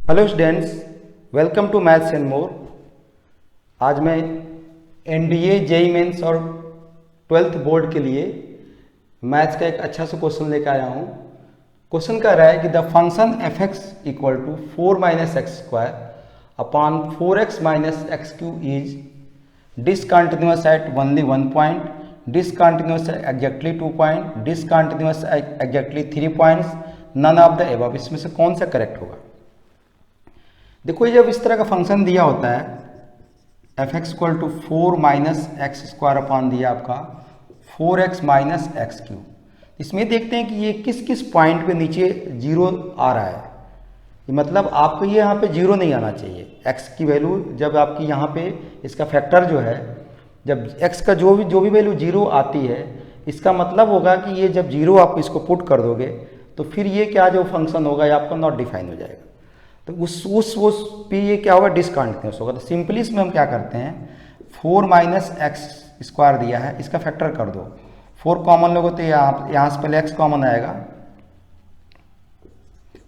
Hello students, welcome to maths and more. आज मैं NDA JEE mains और 12th board के लिए मैथ्स का एक अच्छा सा क्वेश्चन लेकर आया हूँ। क्वेश्चन कह रहा है कि the function F X equal to 4 minus X square upon 4x minus X Q is discontinuous at only 1 point, discontinuous exactly 2 point, discontinuous exactly 3 points, none of the above. इसमें से कौन सा करेक्ट होगा? देखो, ये जब इस तरह का फंक्शन दिया होता है F X equal to 4 minus X square upon दिया आपका 4x माइनस एक्स क्यू, इसमें देखते हैं कि ये किस किस पॉइंट पे नीचे जीरो आ रहा है। मतलब आपको ये यहाँ पे जीरो नहीं आना चाहिए। x की वैल्यू जब आपकी यहाँ पे इसका फैक्टर जो है, जब x का जो भी वैल्यू जीरो आती है, इसका मतलब होगा कि ये जब जीरो आप इसको पुट कर दोगे तो फिर ये क्या जो फंक्शन होगा ये आपका नॉट डिफाइन हो जाएगा। तो उस पे ये क्या होगा? डिसकंटिन्यूअस होगा। तो सिंपली इसमें हम क्या करते हैं, 4 माइनस एक्स स्क्वायर दिया है, इसका फैक्टर कर दो। 4 कॉमन लोगो तो यहाँ से पहले x कॉमन आएगा,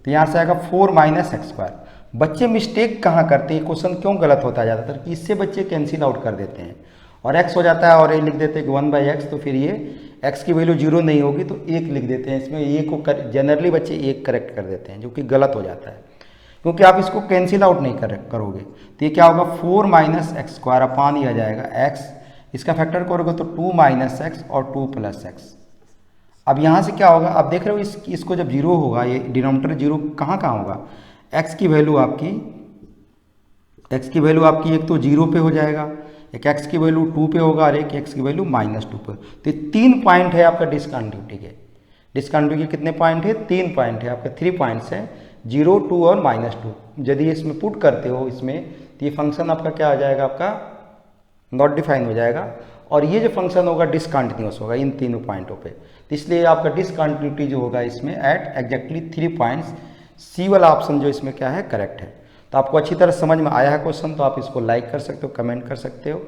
तो यहाँ से आएगा 4 माइनस एक्स स्क्वायर। बच्चे मिस्टेक कहाँ करते हैं, क्वेश्चन क्यों गलत होता है ज़्यादातर कि इससे बच्चे कैंसिल आउट कर देते हैं और x हो जाता है और ये लिख देते हैं कि 1/x, तो फिर ये x की वैल्यू जीरो नहीं होगी तो 1 लिख देते हैं। इसमें ये को जनरली बच्चे 1 करेक्ट कर देते हैं, जो कि गलत हो जाता है क्योंकि आप इसको कैंसिल आउट नहीं करोगे। तो ये क्या होगा? 4 माइनस एक्स स्क्वायर अपान ही आ जाएगा x, इसका फैक्टर करोगे तो 2 माइनस एक्स और 2 प्लस एक्स। अब यहाँ से क्या होगा? आप देख रहे हो इसको जब जीरो होगा, ये डिनोमिनेटर जीरो कहाँ होगा? x की वैल्यू आपकी एक तो जीरो पे हो जाएगा, एक x की वैल्यू 2 पे होगा और एक x की वैल्यू -2 पे। तो 3 पॉइंट है आपका डिसकंटिन्यूटी के। डिसकंटिन्यूटी के कितने पॉइंट है? 3 पॉइंट है आपका, 3 पॉइंट्स है, 0, 2 और -2। यदि इसमें पुट करते हो इसमें तो ये फंक्शन आपका क्या हो जाएगा? आपका नॉट डिफाइन हो जाएगा और ये जो फंक्शन होगा डिसकंटिन्यूअस होगा इन तीनों पॉइंटों पे। तो इसलिए आपका डिसकंटिन्यूटी जो होगा इसमें एट एग्जैक्टली 3 पॉइंट्स, सी वाला ऑप्शन जो इसमें क्या है? करेक्ट है। तो आपको अच्छी तरह समझ में आया है क्वेश्चन, तो आप इसको लाइक कर सकते हो, कमेंट कर सकते हो,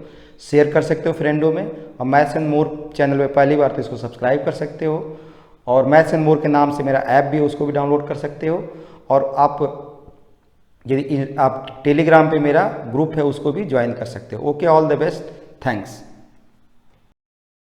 शेयर कर सकते हो फ्रेंडों में, और मैथ्स एंड मोर चैनल पर पहली बार तो इसको सब्सक्राइब कर सकते हो, और मैथ्स एंड मोर के नाम से मेरा ऐप भी है, उसको भी डाउनलोड कर सकते हो। और आप यदि आप टेलीग्राम पे मेरा ग्रुप है उसको भी ज्वाइन कर सकते हो। Okay, all the best, thanks.